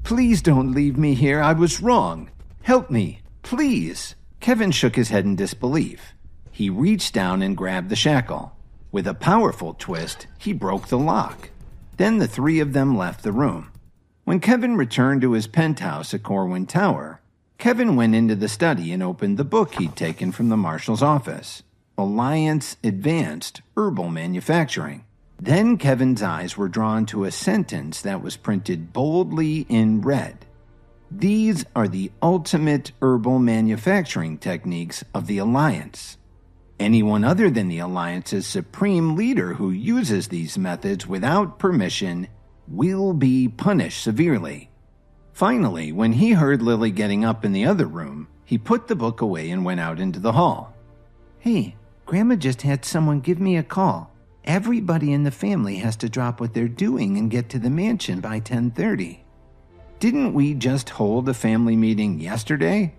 Please don't leave me here. I was wrong. Help me, please. Kevin shook his head in disbelief. He reached down and grabbed the shackle. With a powerful twist, he broke the lock. Then the three of them left the room. When Kevin returned to his penthouse at Corwin Tower, Kevin went into the study and opened the book he'd taken from the marshal's office, Alliance Advanced Herbal Manufacturing. Then Kevin's eyes were drawn to a sentence that was printed boldly in red. These are the ultimate herbal manufacturing techniques of the Alliance. Anyone other than the Alliance's supreme leader who uses these methods without permission will be punished severely. Finally, when he heard Lily getting up in the other room, he put the book away and went out into the hall. Hey, Grandma just had someone give me a call. Everybody in the family has to drop what they're doing and get to the mansion by 10:30. Didn't we just hold a family meeting yesterday?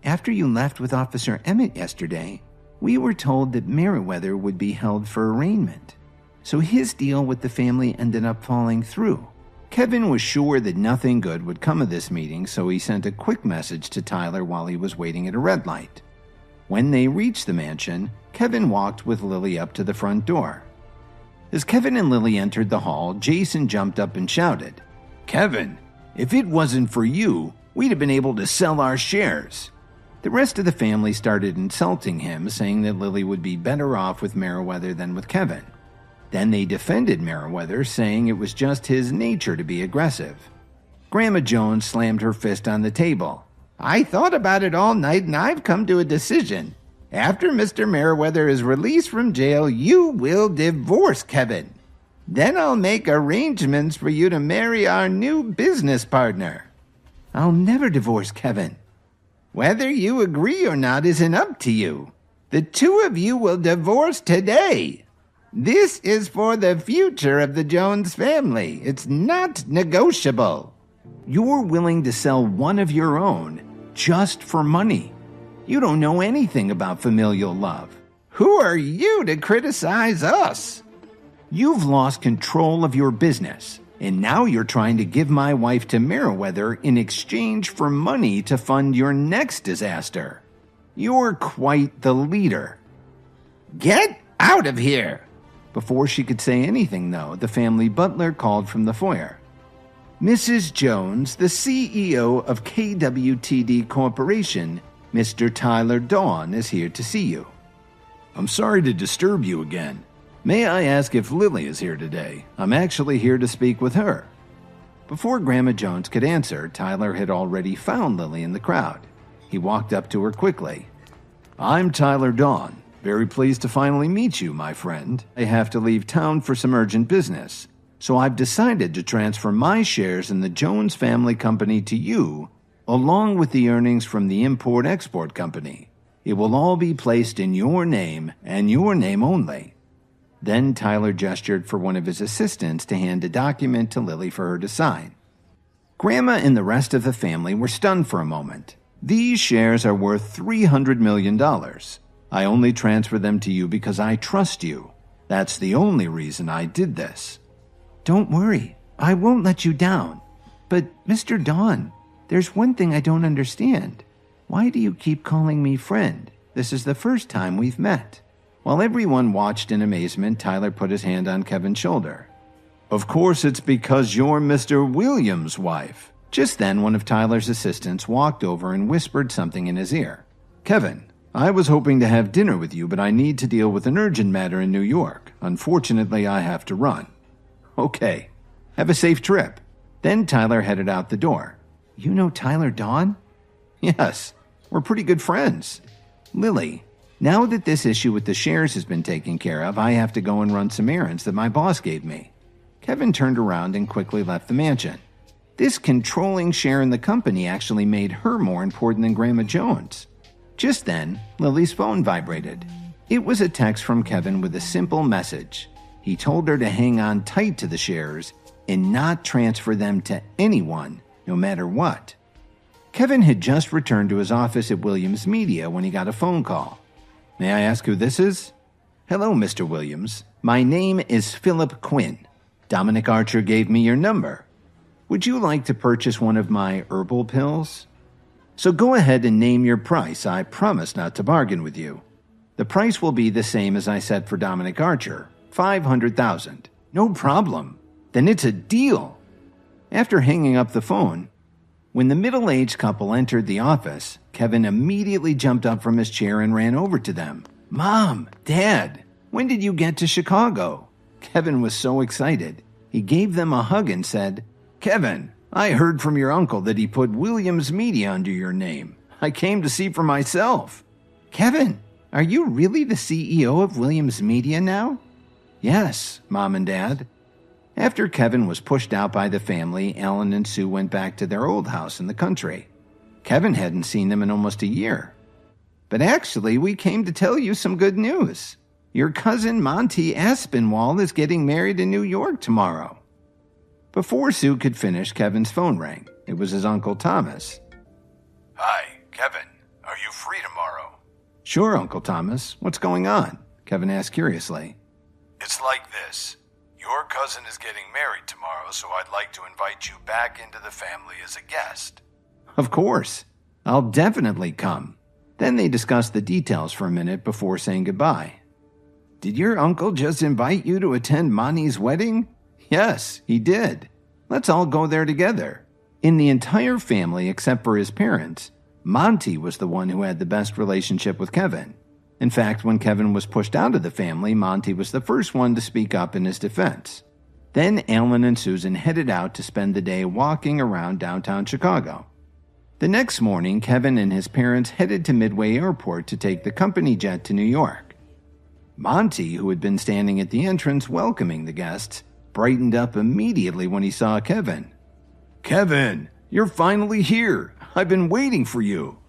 After you left with Officer Emmett yesterday, we were told that Meriwether would be held for arraignment. So his deal with the family ended up falling through. Kevin was sure that nothing good would come of this meeting, so he sent a quick message to Tyler while he was waiting at a red light. When they reached the mansion, Kevin walked with Lily up to the front door. As Kevin and Lily entered the hall, Jason jumped up and shouted, "Kevin, if it wasn't for you, we'd have been able to sell our shares." The rest of the family started insulting him, saying that Lily would be better off with Meriwether than with Kevin. Then they defended Meriwether, saying it was just his nature to be aggressive. Grandma Jones slammed her fist on the table. "I thought about it all night and I've come to a decision. After Mr. Meriwether is released from jail, you will divorce Kevin. Then I'll make arrangements for you to marry our new business partner." "I'll never divorce Kevin." "Whether you agree or not isn't up to you. The two of you will divorce today. This is for the future of the Jones family. It's not negotiable." "You're willing to sell one of your own just for money. You don't know anything about familial love." "Who are you to criticize us?" "You've lost control of your business, and now you're trying to give my wife to Meriwether in exchange for money to fund your next disaster. You're quite the leader." "Get out of here!" Before she could say anything, though, the family butler called from the foyer. "Mrs. Jones, the CEO of KWTD Corporation, Mr. Tyler Dawn, is here to see you." "I'm sorry to disturb you again. May I ask if Lily is here today? I'm actually here to speak with her." Before Grandma Jones could answer, Tyler had already found Lily in the crowd. He walked up to her quickly. "I'm Tyler Dawn. Very pleased to finally meet you, my friend. I have to leave town for some urgent business, so I've decided to transfer my shares in the Jones Family Company to you, along with the earnings from the Import-Export Company. It will all be placed in your name and your name only." Then Tyler gestured for one of his assistants to hand a document to Lily for her to sign. Grandma and the rest of the family were stunned for a moment. "These shares are worth $300 million. I only transfer them to you because I trust you. That's the only reason I did this." "Don't worry, I won't let you down. But, Mr. Dawn, there's one thing I don't understand. Why do you keep calling me friend? This is the first time we've met." While everyone watched in amazement, Tyler put his hand on Kevin's shoulder. "Of course it's because you're Mr. Williams' wife." Just then, one of Tyler's assistants walked over and whispered something in his ear. "Kevin, I was hoping to have dinner with you, but I need to deal with an urgent matter in New York. Unfortunately, I have to run." "Okay. Have a safe trip." Then Tyler headed out the door. "You know Tyler Dawn?" "Yes. We're pretty good friends." "Lily, now that this issue with the shares has been taken care of, I have to go and run some errands that my boss gave me." Kevin turned around and quickly left the mansion. This controlling share in the company actually made her more important than Grandma Jones. Just then, Lily's phone vibrated. It was a text from Kevin with a simple message. He told her to hang on tight to the shares and not transfer them to anyone, no matter what. Kevin had just returned to his office at Williams Media when he got a phone call. "May I ask who this is?" "Hello, Mr. Williams. My name is Philip Quinn. Dominic Archer gave me your number." Would you like to purchase one of my herbal pills? So go ahead and name your price. I promise not to bargain with you. The price will be the same as I set for Dominic Archer, $500,000. No problem. Then it's a deal. After hanging up the phone, when the middle-aged couple entered the office, Kevin immediately jumped up from his chair and ran over to them. Mom, Dad, when did you get to Chicago? Kevin was so excited. He gave them a hug and said, Kevin, I heard from your uncle that he put Williams Media under your name. I came to see for myself. Kevin, are you really the CEO of Williams Media now? Yes, Mom and Dad. After Kevin was pushed out by the family, Alan and Sue went back to their old house in the country. Kevin hadn't seen them in almost a year. But actually, we came to tell you some good news. Your cousin Monty Aspinwall is getting married in New York tomorrow. Before Sue could finish, Kevin's phone rang. It was his Uncle Thomas. Hi, Kevin. Are you free tomorrow? Sure, Uncle Thomas. What's going on? Kevin asked curiously. It's like this. Your cousin is getting married tomorrow, so I'd like to invite you back into the family as a guest. Of course. I'll definitely come. Then they discussed the details for a minute before saying goodbye. Did your uncle just invite you to attend Monty's wedding? Yes, he did. Let's all go there together. In the entire family, except for his parents, Monty was the one who had the best relationship with Kevin. In fact, when Kevin was pushed out of the family, Monty was the first one to speak up in his defense. Then Alan and Susan headed out to spend the day walking around downtown Chicago. The next morning, Kevin and his parents headed to Midway Airport to take the company jet to New York. Monty, who had been standing at the entrance welcoming the guests, brightened up immediately when he saw Kevin. Kevin, you're finally here. I've been waiting for you.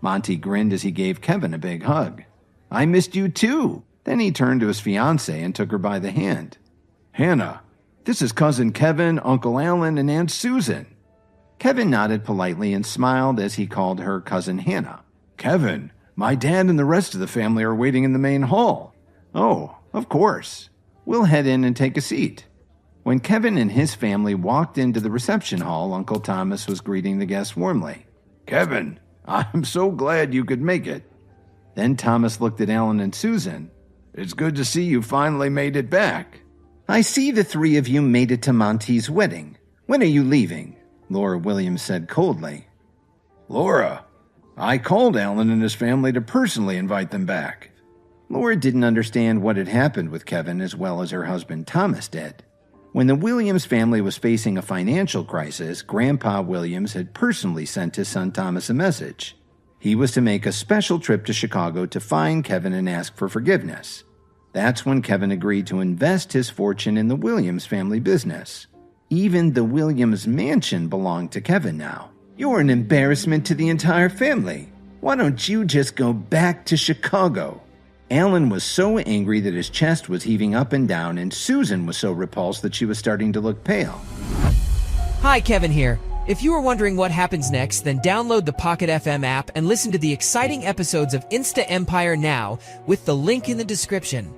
Monty grinned as he gave Kevin a big hug. I missed you too. Then he turned to his fiancée and took her by the hand. Hannah, this is Cousin Kevin, Uncle Alan, and Aunt Susan. Kevin nodded politely and smiled as he called her Cousin Hannah. Kevin, my dad and the rest of the family are waiting in the main hall. Oh, of course. We'll head in and take a seat. When Kevin and his family walked into the reception hall, Uncle Thomas was greeting the guests warmly. Kevin, I'm so glad you could make it. Then Thomas looked at Alan and Susan. It's good to see you finally made it back. I see the three of you made it to Monty's wedding. When are you leaving? Laura Williams said coldly. Laura, I called Alan and his family to personally invite them back. Laura didn't understand what had happened with Kevin as well as her husband Thomas did. When the Williams family was facing a financial crisis, Grandpa Williams had personally sent his son Thomas a message. He was to make a special trip to Chicago to find Kevin and ask for forgiveness. That's when Kevin agreed to invest his fortune in the Williams family business. Even the Williams mansion belonged to Kevin now. You're an embarrassment to the entire family. Why don't you just go back to Chicago? Alan was so angry that his chest was heaving up and down, and Susan was so repulsed that she was starting to look pale. Hi, Kevin here. If you are wondering what happens next, then download the Pocket FM app and listen to the exciting episodes of InstaEmpire now with the link in the description.